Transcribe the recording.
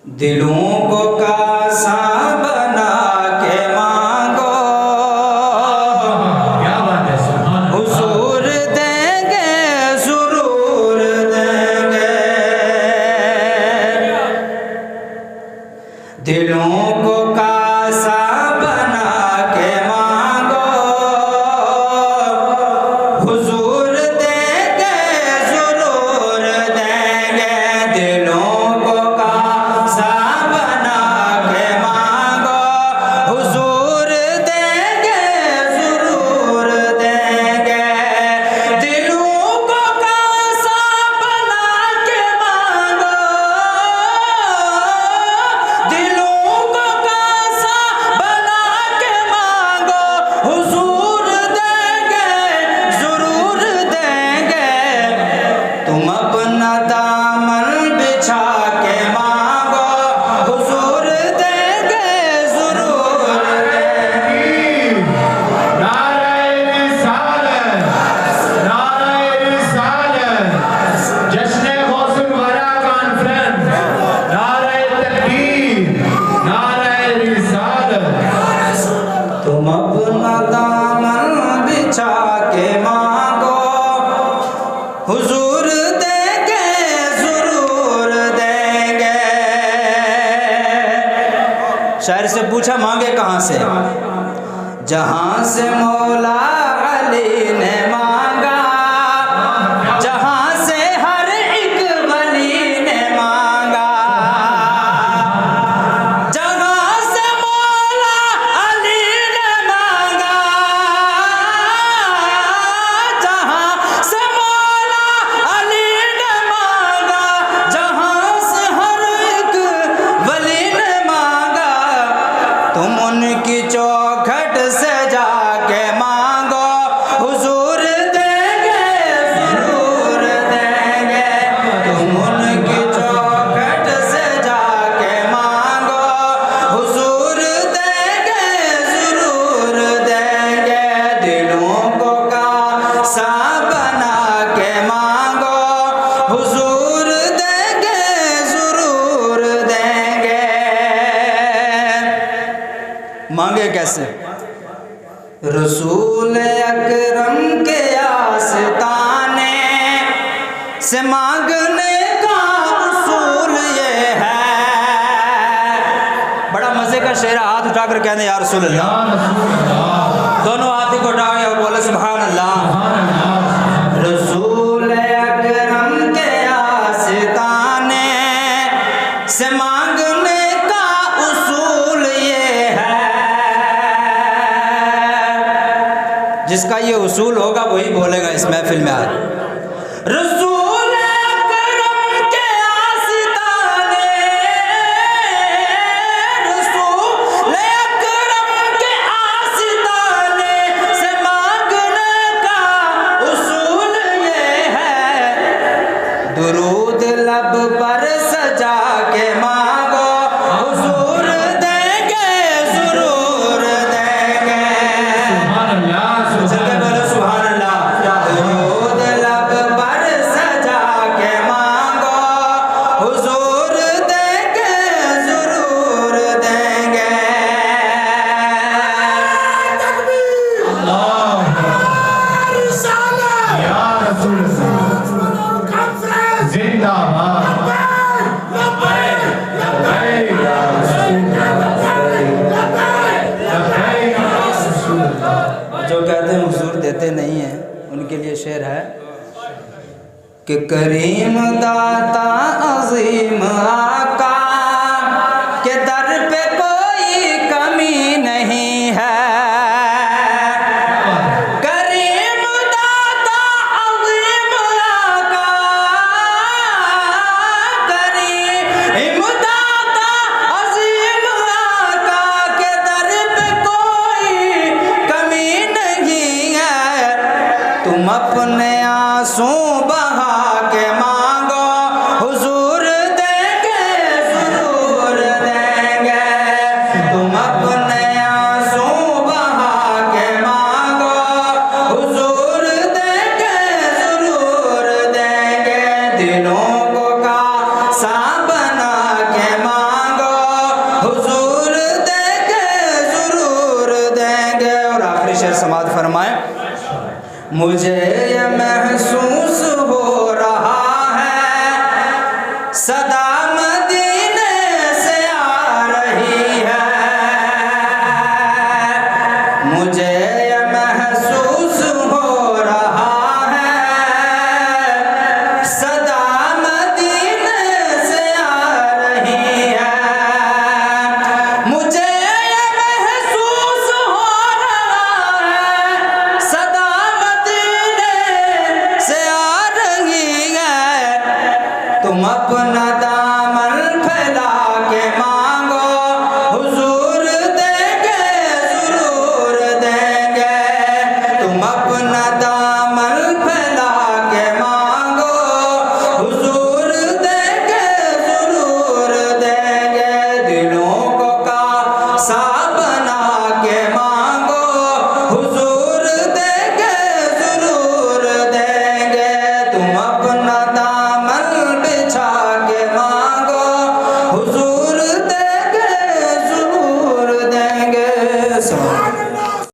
दिलों को कासा बना के मांगो, क्या बात है, सुभान अल्लाह। हुजूर देंगे ज़रूर देंगे। दिलों को कासा बना के मांगो, हुजूर देंगे ज़रूर देंगे। दिलों को कासा बना के मांगो, हुजूर देंगे ज़रूर देंगे। दिलों को कासा बना के मांगो, दिलों को कासा बना के मांगो, हुजूर देंगे ज़रूर देंगे। तुम अपना दामन बिछा के मांगो, हुजूर देंगे ज़रूर देंगे। नारे रिसालत, नारे रिसालत, जश्न गौसुल वरा कॉन्फ्रेंस, नारे तकबीर, नारे रिसालत। तुम अपना दामन बिछा के मांगो, हुजूर देंगे ज़रूर देंगे। शायर से पूछा मांगे कहाँ से? जहाँ से मौला अली ने मांगा, जहाँ से हर एक वली ने मांगा। जहाँ से मौला अली ने मांगा, जहाँ से मौला अली ने मांगा, जहाँ से हर एक वली ने मांगा। तुम उनकी चौखट से जाके मांगो, हुजूर देंगे ज़रूर देंगे। तुम उनकी चौखट से जाके मांगो, हुजूर देंगे ज़रूर देंगे। दिलों को कासा बना के मांगो, हुजूर देंगे ज़रूर देंगे। मांगे कैसे? रसूल अकरम के आस्ताने से मांगने का उसूल ये है। बड़ा मजे का शेर, हाथ उठाकर कहने या रसूल अल्लाह। या रसूल अल्लाह, दोनों हाथ को उठाए और बोले सुभान अल्लाह। सुभान अल्लाह। रसूल अकरम के आस्ताने से मांगने का उसूल ये है। जिसका ये उसूल होगा वही बोलेगा इस महफिल में आज। रसूल अकरम के आस्ताने, रसूल अकरम के आस्ताने से मांगने का उसूल ये है। दुरूद लब पर सजा के मांगो, हुजूर देंगे ज़रूर देंगे। सुभान अल्लाह, सबके बोलो सुभान अल्लाह। दुरूद लब पर सजा के मांगो, हुजूर देंगे ज़रूर देंगे। अल्लाह, या रसूल अल्लाह, जिंदाबाद। लब्बैक, लब्बैक या रसूल अल्लाह, लब्बैक या रसूल अल्लाह। जो कहते हैं हुजूर देते नहीं हैं, उनके लिए शेर है कि करीम दाता अजीम आका के दर पे कोई कमी नहीं है। करीम दाता अजीम आका, करीम दाता अजीम आका के दर पे कोई कमी नहीं है। तुम अपने आंसू बहा के मांगो, हुजूर देंगे मुझे ये महसूस हो रहा है सदा मदीने से आ रही है। मुझे ये महसूस हो रहा है सदा मदीने से आ रही है। मुझे ये महसूस हो रहा है सदा से आ रही है। तुम अपना दामन फैला के मांगो हुजूर देंगे जरूर देंगे। तुम अपना दामन फैला के मांगो हुजूर देंगे जरूर देंगे। दिलों को कासा बना के मांगो हुजूर देंगे जरूर देंगे। तुम अपना दामन बिछा के मांगो हुजूर